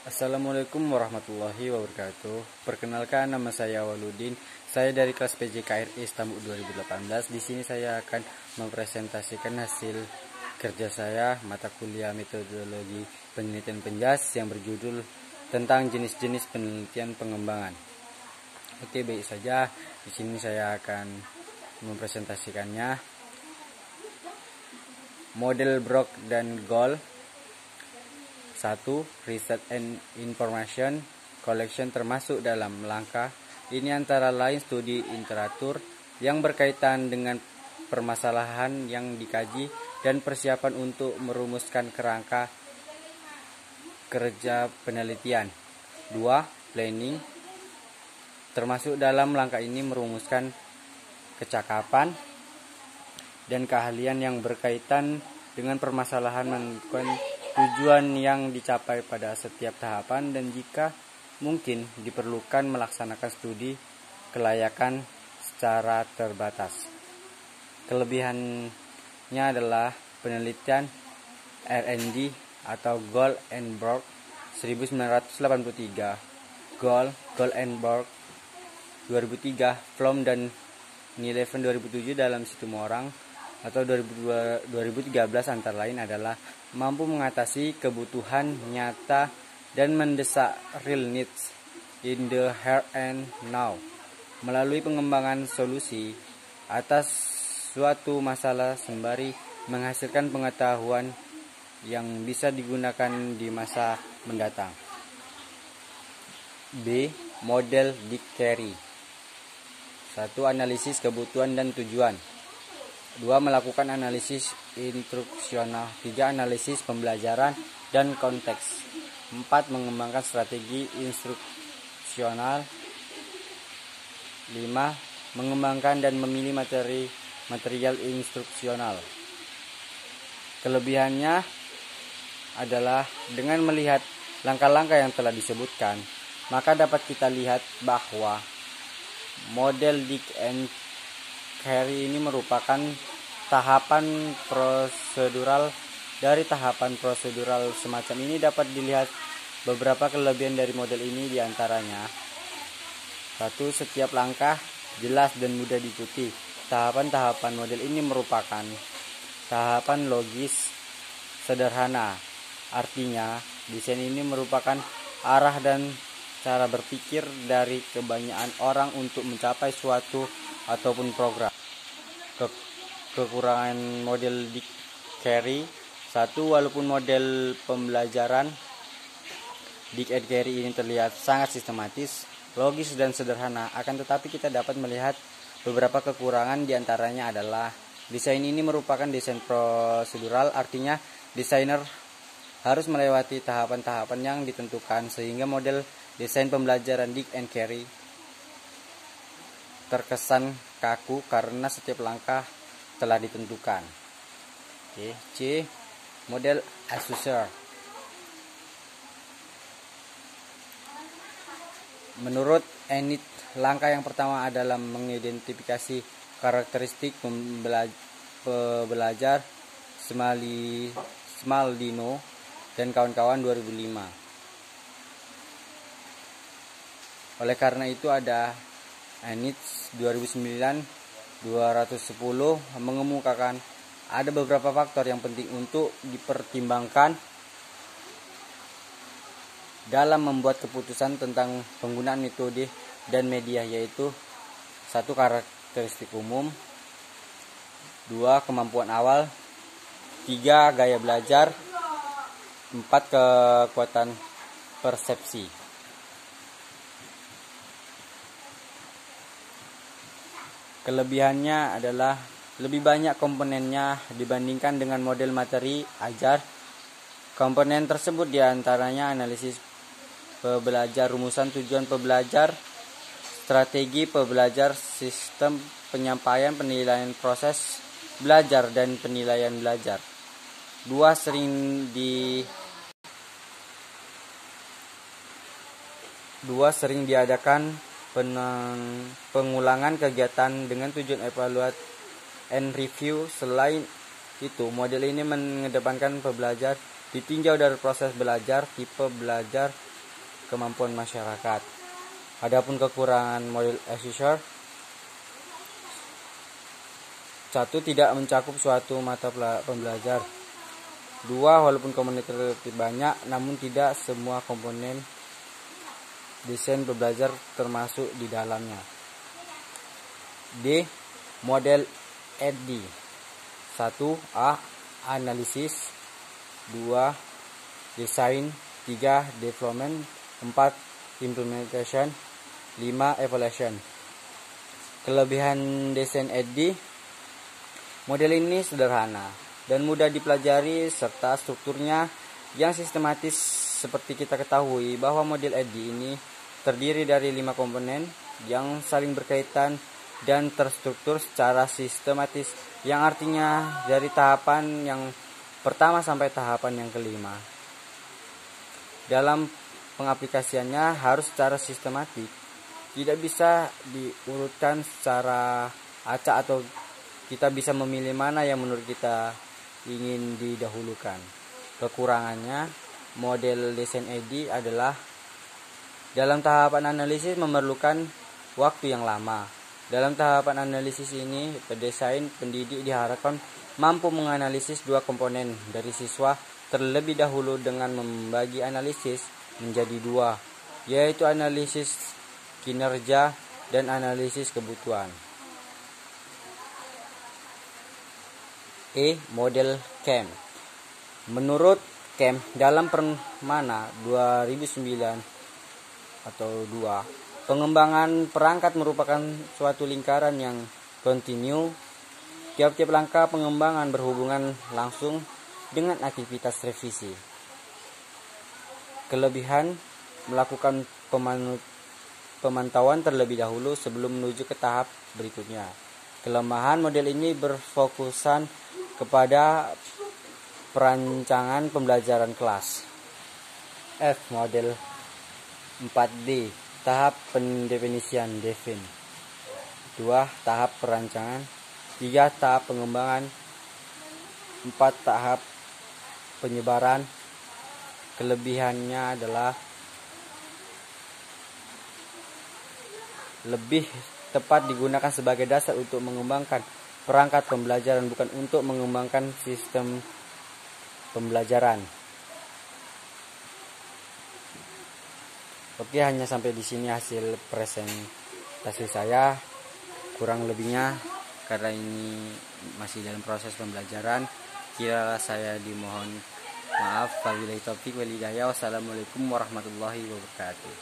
Assalamualaikum warahmatullahi wabarakatuh. Perkenalkan, nama saya Waludin. Saya dari kelas PJKRI Istanbul 2018. Di sini saya akan mempresentasikan hasil kerja saya mata kuliah metodologi penelitian penjas yang berjudul tentang jenis-jenis penelitian pengembangan. Oke, baik saja. Di sini saya akan mempresentasikannya. Model Brock dan Gold. 1. Research and Information Collection termasuk dalam langkah ini antara lain studi literatur yang berkaitan dengan permasalahan yang dikaji dan persiapan untuk merumuskan kerangka kerja penelitian. 2. Planning termasuk dalam langkah ini merumuskan kecakapan dan keahlian yang berkaitan dengan permasalahan, menentukan tujuan yang dicapai pada setiap tahapan, dan jika mungkin diperlukan melaksanakan studi kelayakan secara terbatas. Kelebihannya adalah penelitian R&D atau Gold and Borg 1983, Gold and Borg 2003, Flom dan Nielsen 2007 dalam situm orang atau 2013 antara lain adalah mampu mengatasi kebutuhan nyata dan mendesak real needs in the here and now melalui pengembangan solusi atas suatu masalah sembari menghasilkan pengetahuan yang bisa digunakan di masa mendatang. B. Model Dick Carey. 1. Analisis kebutuhan dan tujuan. 2. Melakukan analisis instruksional. 3. Analisis pembelajaran dan konteks. 4. Mengembangkan strategi instruksional. 5. Mengembangkan dan memilih material instruksional. Kelebihannya adalah dengan melihat langkah-langkah yang telah disebutkan, maka dapat kita lihat bahwa model Dick and Carey ini merupakan tahapan prosedural. Dari tahapan prosedural semacam ini dapat dilihat beberapa kelebihan dari model ini, diantaranya 1. Setiap langkah jelas dan mudah diikuti. Tahapan-tahapan model ini merupakan tahapan logis sederhana. Artinya, desain ini merupakan arah dan cara berpikir dari kebanyakan orang untuk mencapai suatu ataupun program. Kekurangan model Dick Carey. 1. Walaupun model pembelajaran Dick and Carey ini terlihat sangat sistematis, logis dan sederhana, akan tetapi kita dapat melihat beberapa kekurangan. Diantaranya adalah desain ini merupakan desain prosedural, artinya desainer harus melewati tahapan-tahapan yang ditentukan, sehingga model desain pembelajaran Dick and Carey terkesan kaku karena setiap langkah telah ditentukan. C. Model Assessor. Menurut Enid, langkah yang pertama adalah mengidentifikasi karakteristik pembelajar Smaldino dan kawan-kawan 2005. Oleh karena itu ada Enid 2009-210 mengemukakan ada beberapa faktor yang penting untuk dipertimbangkan dalam membuat keputusan tentang penggunaan metode dan media, yaitu 1. Karakteristik umum, 2. Kemampuan awal, 3. Gaya belajar, 4. Kekuatan persepsi. Kelebihannya adalah lebih banyak komponennya dibandingkan dengan model materi ajar. Komponen tersebut diantaranya analisis pembelajar, rumusan tujuan pembelajar, strategi pembelajar, sistem penyampaian, penilaian proses belajar, dan penilaian belajar. 2. Sering diadakan pengulangan kegiatan dengan tujuan evaluate and review. Selain itu, model ini mengedepankan pembelajar ditinjau dari proses belajar, tipe belajar, kemampuan masyarakat. Adapun kekurangan model Assessor, 1. Tidak mencakup suatu mata pembelajar. 2. Walaupun komponen relatif banyak, namun tidak semua komponen desain pembelajar termasuk di dalamnya. D. Model EDDI. 1. Analisis. 2. Desain. 3. Development. 4. Implementation. 5. Evaluation. Kelebihan desain EDDI: model ini sederhana dan mudah dipelajari serta strukturnya yang sistematis. Seperti kita ketahui bahwa model EDDI ini terdiri dari 5 komponen yang saling berkaitan dan terstruktur secara sistematis, yang artinya dari tahapan yang pertama sampai tahapan yang kelima. Dalam pengaplikasiannya harus secara sistematik, tidak bisa diurutkan secara acak atau kita bisa memilih mana yang menurut kita ingin didahulukan. Kekurangannya, model desain EDDI adalah dalam tahapan analisis memerlukan waktu yang lama. Dalam tahapan analisis ini, pendesain pendidik diharapkan mampu menganalisis 2 komponen dari siswa terlebih dahulu dengan membagi analisis menjadi 2, yaitu analisis kinerja dan analisis kebutuhan. Model CAM. Menurut CAM dalam Permana 2009 atau 2, pengembangan perangkat merupakan suatu lingkaran yang kontinu. Tiap-tiap langkah pengembangan berhubungan langsung dengan aktivitas revisi. Kelebihan: melakukan pemantauan terlebih dahulu sebelum menuju ke tahap berikutnya. Kelemahan: model ini berfokusan kepada perancangan pembelajaran kelas. Model 4D, tahap pendefinisian define. 2. Tahap perancangan. 3. Tahap pengembangan. 4. Tahap penyebaran. Kelebihannya adalah lebih tepat digunakan sebagai dasar untuk mengembangkan perangkat pembelajaran, bukan untuk mengembangkan sistem pembelajaran. Oke, hanya sampai di sini hasil presentasi saya. Kurang lebihnya, karena ini masih dalam proses pembelajaran, kira saya dimohon maaf. Wabillahi taufiq wal hidayah. Wassalamualaikum warahmatullahi wabarakatuh.